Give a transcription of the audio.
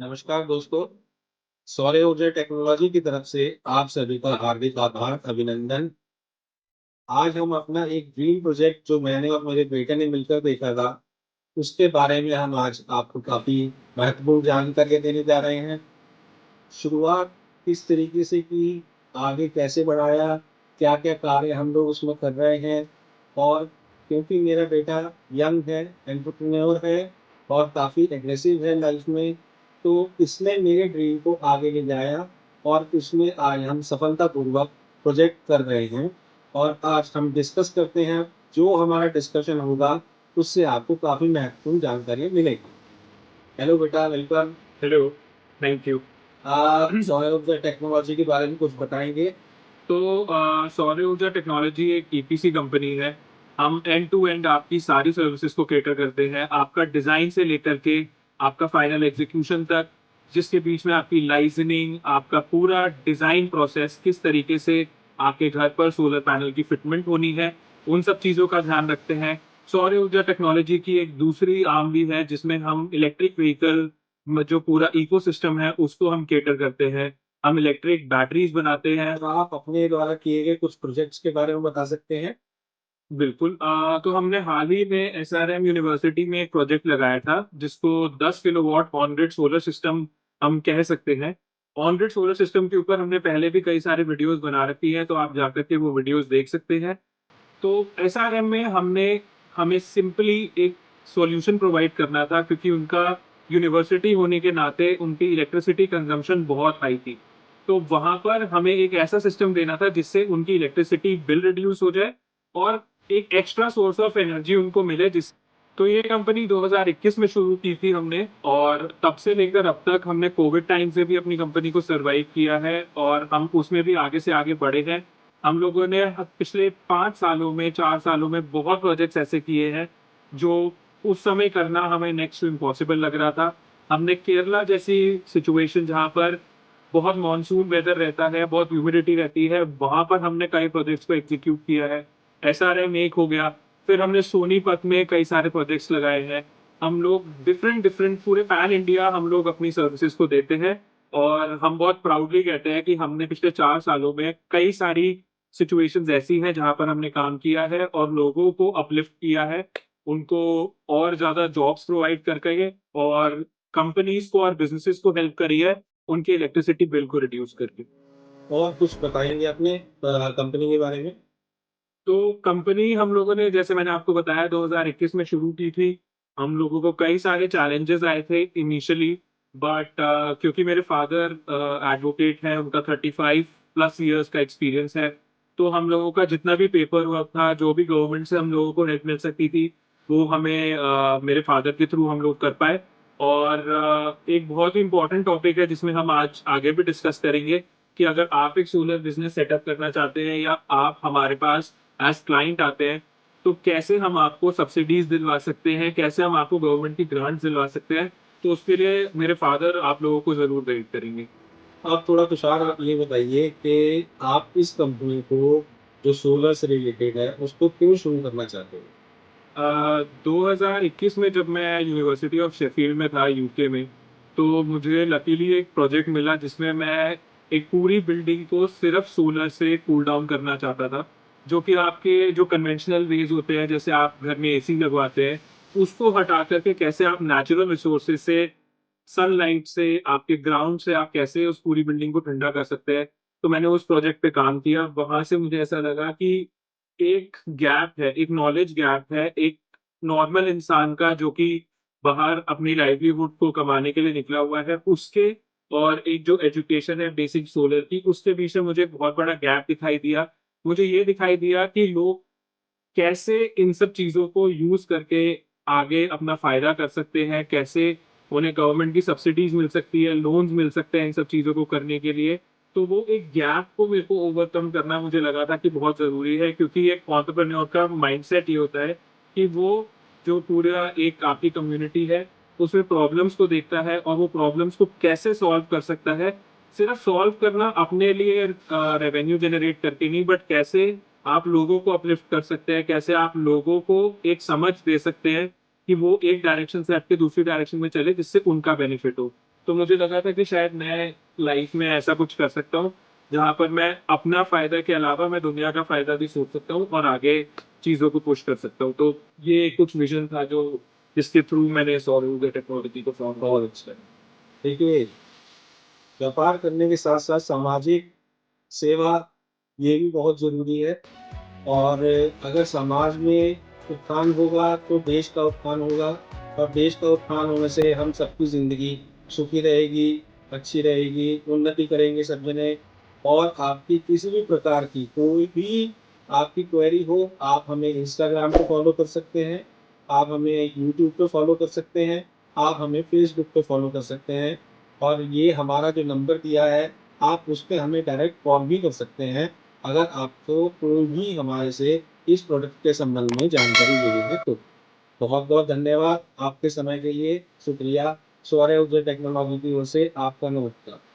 नमस्कार दोस्तों। सौर ऊर्जा टेक्नोलॉजी की तरफ से आप सभी का हार्दिक आभार अभिनंदन। आज हम अपना एक ड्रीम प्रोजेक्ट जो मैंने और मेरे बेटे ने मिलकर देखा था, उसके बारे में हम आज आपको काफ़ी महत्वपूर्ण जानकारी देने जा रहे हैं। शुरुआत किस तरीके से की, आगे कैसे बढ़ाया, क्या-क्या कार्य हम लोग उसमें कर रहे हैं और क्योंकि मेरा बेटा यंग है, एंटरप्रेन्योर है और काफ़ी एग्रेसिव है लाइफ में, तो इसने मेरे ड्रीम को आगे ले जाया और उसमें आज हम सफलतापूर्वक प्रोजेक्ट कर रहे हैं और आज हम डिस्कस करते हैं। जो हमारा डिस्कशन होगा, उससे आपको काफ़ी महत्वपूर्ण जानकारियाँ मिलेंगी। हेलो बेटा, वेलकम। Hello, thank you. आप सौर ऊर्जा टेक्नोलॉजी के बारे में कुछ बताएँगे? तो सौर ऊर्जा टेक्नोलॉजी एक ईपीसी कंपनी है। हम एंड टू एंड आपकी सारी सर्विसेज को कैटर करते हैं। आपका डिज़ाइन से लेकर के आपका फाइनल एग्ज़ीक्यूशन तक, जिसके बीच में आपकी लाइज़निंग, आपका पूरा डिज़ाइन प्रोसेस किस तरीके से आपके घर पर सोलर पैनल की फिटमेंट होनी है, उन सब चीज़ों का ध्यान रखते हैं। सौर ऊर्जा टेक्नोलॉजी की एक दूसरी आर्म भी है, जिसमें हम इलेक्ट्रिक व्हीकल में जो पूरा इकोसिस्टम है, उसको हम कैटर करते हैं। हम इलेक्ट्रिक बैटरीज़ बनाते हैं। तो आप अपने द्वारा किए गए कुछ प्रोजेक्ट्स के बारे में बता सकते हैं? बिल्कुल। तो हमने हाल ही में एसआरएम यूनिवर्सिटी में एक प्रोजेक्ट लगाया था, जिसको 10 kilowatt on grid solar system हम कह सकते हैं। ऑन ग्रिड सोलर सिस्टम के ऊपर हमने पहले भी कई सारी वीडियोज़ बना रखी हैं, तो आप जाकर के वो वीडियोज़ देख सकते हैं। तो एसआरएम में हमें सिंपली एक सॉल्यूशन प्रोवाइड करना था, क्योंकि उनका यूनिवर्सिटी होने के नाते उनकी इलेक्ट्रिसिटी कंजम्पशन बहुत हाई थी। तो वहाँ पर हमें एक ऐसा सिस्टम देना था जिससे उनकी इलेक्ट्रिसिटी बिल रिड्यूस हो जाए और एक एक्स्ट्रा सोर्स ऑफ एनर्जी उनको मिले। जिस तो ये कंपनी 2021 में शुरू की थी हमने, और तब से लेकर अब तक हमने कोविड टाइम से भी अपनी कंपनी को सर्वाइव किया है और हम उसमें भी आगे से आगे बढ़े हैं। हम लोगों ने पिछले 5 सालों में, 4 सालों में बहुत प्रोजेक्ट्स ऐसे किए हैं, जो उस समय करना हमें नेक्स्ट टू इम्पॉसिबल लग रहा था। हमने केरला जैसी सिचुएशन, जहाँ पर बहुत मॉनसून वेदर रहता है, बहुत ह्यूमिडिटी रहती है, वहाँ पर हमने कई प्रोजेक्ट्स को एग्ज़ीक्यूट किया है। एसआरएम एक हो गया, फिर हमने सोनीपत में कई सारे प्रोजेक्ट्स लगाए हैं। हम लोग डिफरेंट डिफरेंट पूरे पैन इंडिया हम लोग अपनी सर्विसेज़ को देते हैं, और हम बहुत प्राउडली कहते हैं कि हमने पिछले 4 सालों में कई सारी सिचुएशंस ऐसी हैं जहाँ पर हमने काम किया है और लोगों को अपलिफ्ट किया है, उनको और ज़्यादा जॉब्स प्रोवाइड करके, और कंपनीज़ को और बिज़नेसेस को हेल्प करी है, उनके इलेक्ट्रिसिटी बिल को रिड्यूस करके। और कुछ बताएँगे अपने कंपनी के बारे में? तो कंपनी हम लोगों ने, जैसे मैंने आपको बताया, 2021 में शुरू की थी। हम लोगों को कई सारे चैलेंजेस आए थे इनिशियली, बट क्योंकि मेरे फादर एडवोकेट हैं, उनका 35 प्लस इयर्स का एक्सपीरियंस है, तो हम लोगों का जितना भी पेपर वर्क था, जो भी गवर्नमेंट से हम लोगों को हेल्प मिल सकती थी, वो हमें मेरे फादर के थ्रू हम लोग कर पाए। और एक बहुत ही इम्पोर्टेंट टॉपिक है जिसमें हम आज आगे भी डिस्कस करेंगे, कि अगर आप एक सोलर बिजनेस सेटअप करना चाहते हैं या आप हमारे पास एज़ क्लाइंट आते हैं, तो कैसे हम आपको सब्सिडीज़ दिलवा सकते हैं, कैसे हम आपको गवर्नमेंट की ग्रांट्स दिलवा सकते हैं, तो उसके लिए मेरे फादर आप लोगों को ज़रूर गाइड करेंगे। आप थोड़ा तुषार आप ये बताइए कि आप इस कंपनी को जो सोलर से रिलेटेड है, उसको क्यों शुरू करना चाहते हो? 2021 में जब मैं यूनिवर्सिटी ऑफ शेफ़ील्ड में था यूके में, तो मुझे लकीली एक प्रोजेक्ट मिला जिसमें मैं एक पूरी बिल्डिंग को सिर्फ़ सोलर से कूल डाउन करना चाहता था। जो कि आपके जो कन्वेंशनल वेज़ होते हैं, जैसे आप घर में एसी लगवाते हैं, उसको हटा कर के कैसे आप नेचुरल रिसोर्सेज़ से, सनलाइट से, आपके ग्राउंड से आप कैसे उस पूरी बिल्डिंग को ठंडा कर सकते हैं। तो मैंने उस प्रोजेक्ट पे काम किया। वहाँ से मुझे ऐसा लगा कि एक गैप है, एक नॉलेज गैप है, एक नॉर्मल इंसान का जो कि बाहर अपनी लाइवलीहुड को कमाने के लिए निकला हुआ है, उसके और एक जो एजुकेशन है बेसिक सोलर की, उसके बीच में मुझे एक बहुत बड़ा गैप दिखाई दिया। मुझे ये दिखाई दिया कि लोग कैसे इन सब चीज़ों को यूज़ करके आगे अपना फ़ायदा कर सकते हैं, कैसे उन्हें गवर्नमेंट की सब्सिडीज़ मिल सकती है, लोन्स मिल सकते हैं इन सब चीज़ों को करने के लिए। तो वो एक गैप को मेरे को ओवरकम करना मुझे लगा था कि बहुत ज़रूरी है, क्योंकि एक एंटरप्रेन्योर का माइंडसेट ये होता है कि वो जो पूरा एक आपकी कम्युनिटी है, उसमें प्रॉब्लम्स को देखता है और वो प्रॉब्लम्स को कैसे सॉल्व कर सकता है। सिर्फ़ सॉल्व करना अपने लिए रेवेन्यू जनरेट करके नहीं, बट कैसे आप लोगों को अपलिफ्ट कर सकते हैं, कैसे आप लोगों को एक समझ दे सकते हैं कि वो एक डायरेक्शन से हट के दूसरी डायरेक्शन में चले जिससे उनका बेनिफिट हो। तो मुझे लगा था कि शायद मैं लाइफ में ऐसा कुछ कर सकता हूँ, जहाँ पर मैं अपना फ़ायदा के अलावा मैं दुनिया का फ़ायदा भी सोच सकता हूँ और आगे चीज़ों को पुश कर सकता हूँ। तो ये कुछ विज़न था जो जिसके थ्रू मैंने सौर ऊर्जा टेक्नोलॉजी को फॉर्म बहुत अच्छा है। देखिए, व्यापार करने के साथ-साथ सामाजिक सेवा ये भी बहुत ज़रूरी है और अगर समाज में उत्थान होगा, तो देश का उत्थान होगा और देश का उत्थान होने से हम सबकी ज़िंदगी सुखी रहेगी, अच्छी रहेगी, उन्नति करेंगे सब जने और आपकी किसी भी प्रकार की कोई भी आपकी क्वेरी हो, आप हमें इंस्टाग्राम पे फ़ॉलो कर सकते हैं, आप हमें यूट्यूब पे फ़ॉलो कर सकते हैं, आप हमें फ़ेसबुक पे फ़ॉलो कर सकते हैं और ये हमारा जो नंबर दिया है, आप उस पे हमें डायरेक्ट कॉल भी कर सकते हैं। अगर आपको कोई भी हमारे से इस प्रोडक्ट के संबंध में जानकारी लेनी है तो। बहुत-बहुत धन्यवाद आपके समय के लिए, शुक्रिया। सौर्य ऊर्जा टेक्नोलॉजी की ओर से आपका नमस्कार।